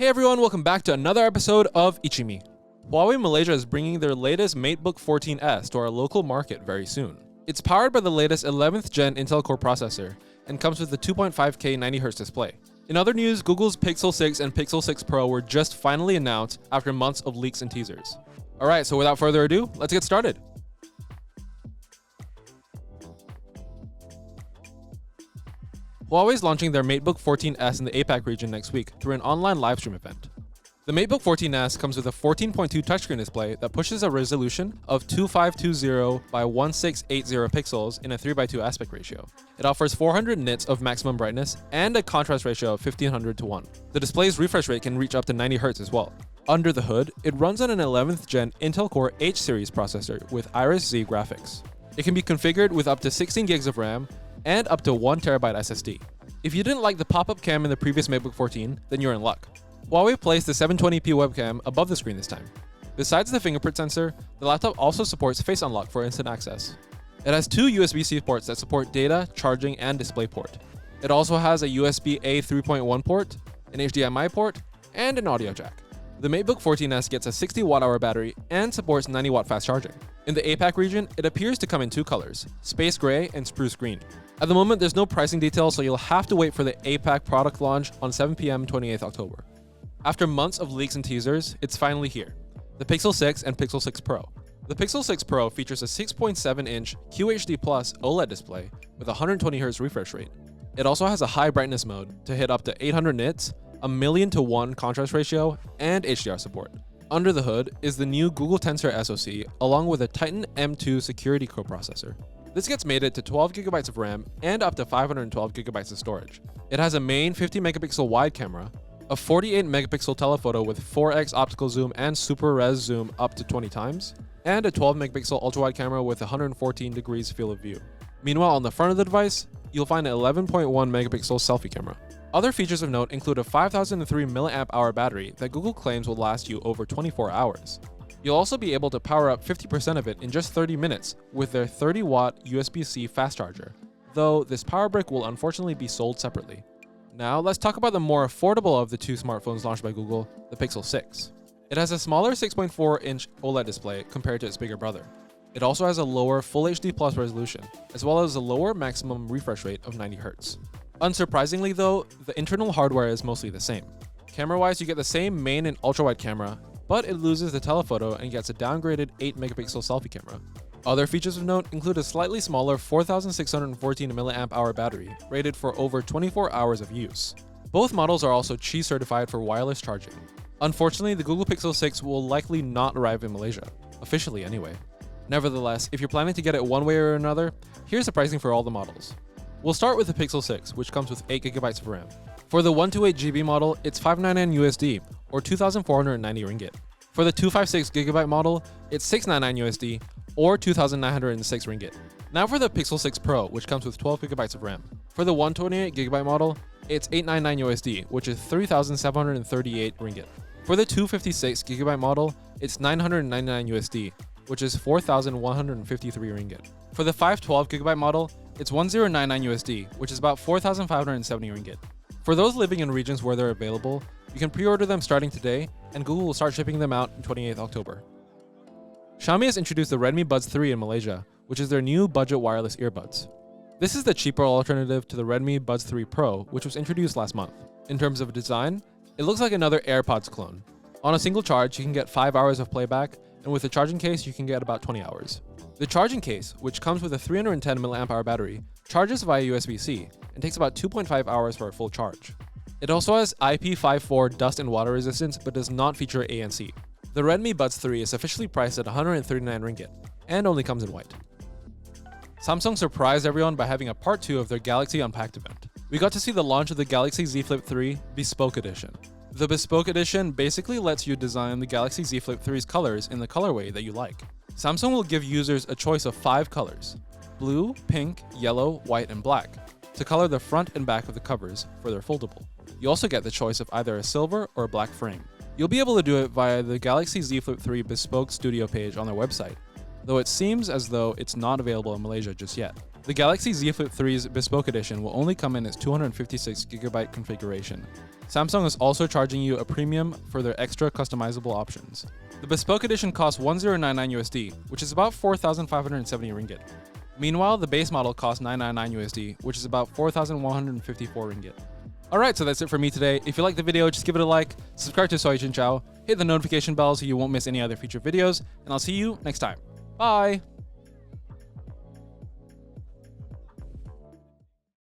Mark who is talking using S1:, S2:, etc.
S1: Hey everyone, welcome back to another episode of ICYMI. Huawei Malaysia is bringing their latest MateBook 14S to our local market very soon. It's powered by the latest 11th gen Intel Core processor and comes with a 2.5K 90Hz display. In other news, Google's Pixel 6 and Pixel 6 Pro were just finally announced after months of leaks and teasers. Alright, so without further ado, let's get started. Huawei is launching their MateBook 14S in the APAC region next week through an online livestream event. The MateBook 14S comes with a 14.2 touchscreen display that pushes a resolution of 2520 by 1680 pixels in a 3:2 aspect ratio. It offers 400 nits of maximum brightness and a contrast ratio of 1500 to 1. The display's refresh rate can reach up to 90 Hz as well. Under the hood, it runs on an 11th gen Intel Core H series processor with Iris X graphics. It can be configured with up to 16 gigs of RAM and up to 1 TB SSD. If you didn't like the pop-up cam in the previous MateBook 14, then you're in luck. Huawei placed the 720p webcam above the screen this time. Besides the fingerprint sensor, the laptop also supports Face Unlock for instant access. It has two USB-C ports that support data, charging, and DisplayPort. It also has a USB-A 3.1 port, an HDMI port, and an audio jack. The MateBook 14S gets a 60 Wh battery and supports 90 Watt fast charging. In the APAC region, it appears to come in two colors, Space Gray and Spruce Green. At the moment, there's no pricing details, so you'll have to wait for the APAC product launch on 7 p.m. 28th October. After months of leaks and teasers, it's finally here. The Pixel 6 and Pixel 6 Pro. The Pixel 6 Pro features a 6.7-inch QHD+ OLED display with a 120Hz refresh rate. It also has a high brightness mode to hit up to 800 nits, a 1,000,000:1 contrast ratio, and HDR support. Under the hood is the new Google Tensor SoC along with a Titan M2 security coprocessor. This gets mated to 12GB of RAM and up to 512GB of storage. It has a main 50MP wide camera, a 48MP telephoto with 4x optical zoom and super res zoom up to 20 times, and a 12MP ultra-wide camera with 114 degrees field of view. Meanwhile, on the front of the device, you'll find an 11.1MP selfie camera. Other features of note include a 5003 mAh battery that Google claims will last you over 24 hours. You'll also be able to power up 50% of it in just 30 minutes with their 30-watt USB-C fast charger, though this power brick will unfortunately be sold separately. Now, let's talk about the more affordable of the two smartphones launched by Google, the Pixel 6. It has a smaller 6.4-inch OLED display compared to its bigger brother. It also has a lower Full HD+ resolution, as well as a lower maximum refresh rate of 90 Hz. Unsurprisingly though, the internal hardware is mostly the same. Camera-wise, you get the same main and ultra-wide camera, but it loses the telephoto and gets a downgraded 8MP selfie camera. Other features of note include a slightly smaller 4614 mAh battery, rated for over 24 hours of use. Both models are also Qi certified for wireless charging. Unfortunately, the Google Pixel 6 will likely not arrive in Malaysia, officially anyway. Nevertheless, if you're planning to get it one way or another, here's the pricing for all the models. We'll start with the Pixel 6, which comes with 8GB of RAM. For the 128GB model, it's $599 USD, or 2,490 ringgit. For the 256GB model, it's $699 USD, or 2,906 ringgit. Now for the Pixel 6 Pro, which comes with 12GB of RAM. For the 128GB model, it's $899 USD, which is 3,738 ringgit. For the 256GB model, it's $999 USD, which is 4,153 ringgit. For the 512GB model, it's 1,099 USD, which is about 4,570 ringgit. For those living in regions where they're available, you can pre-order them starting today, and Google will start shipping them out on 28th October. Xiaomi has introduced the Redmi Buds 3 in Malaysia, which is their new budget wireless earbuds. This is the cheaper alternative to the Redmi Buds 3 Pro, which was introduced last month. In terms of design, it looks like another AirPods clone. On a single charge, you can get 5 hours of playback, and with a charging case, you can get about 20 hours. The charging case, which comes with a 310 mAh battery, charges via USB-C and takes about 2.5 hours for a full charge. It also has IP54 dust and water resistance but does not feature ANC. The Redmi Buds 3 is officially priced at 139 ringgit and only comes in white. Samsung surprised everyone by having a part 2 of their Galaxy Unpacked event. We got to see the launch of the Galaxy Z Flip 3 Bespoke Edition. The Bespoke Edition basically lets you design the Galaxy Z Flip 3's colors in the colorway that you like. Samsung will give users a choice of 5 colors: blue, pink, yellow, white, and black, to color the front and back of the covers for their foldable. You also get the choice of either a silver or a black frame. You'll be able to do it via the Galaxy Z Flip 3 Bespoke Studio page on their website, though it seems as though it's not available in Malaysia just yet. The Galaxy Z Flip 3's Bespoke edition will only come in its 256GB configuration. Samsung is also charging you a premium for their extra customizable options. The Bespoke edition costs $1099 USD, which is about 4,570 ringgit. Meanwhile, the base model costs $999 USD, which is about 4,154 ringgit. Alright, so that's it for me today. If you liked the video, just give it a like, subscribe to Soy Chin Chow, hit the notification bell so you won't miss any other future videos, and I'll see you next time. Bye!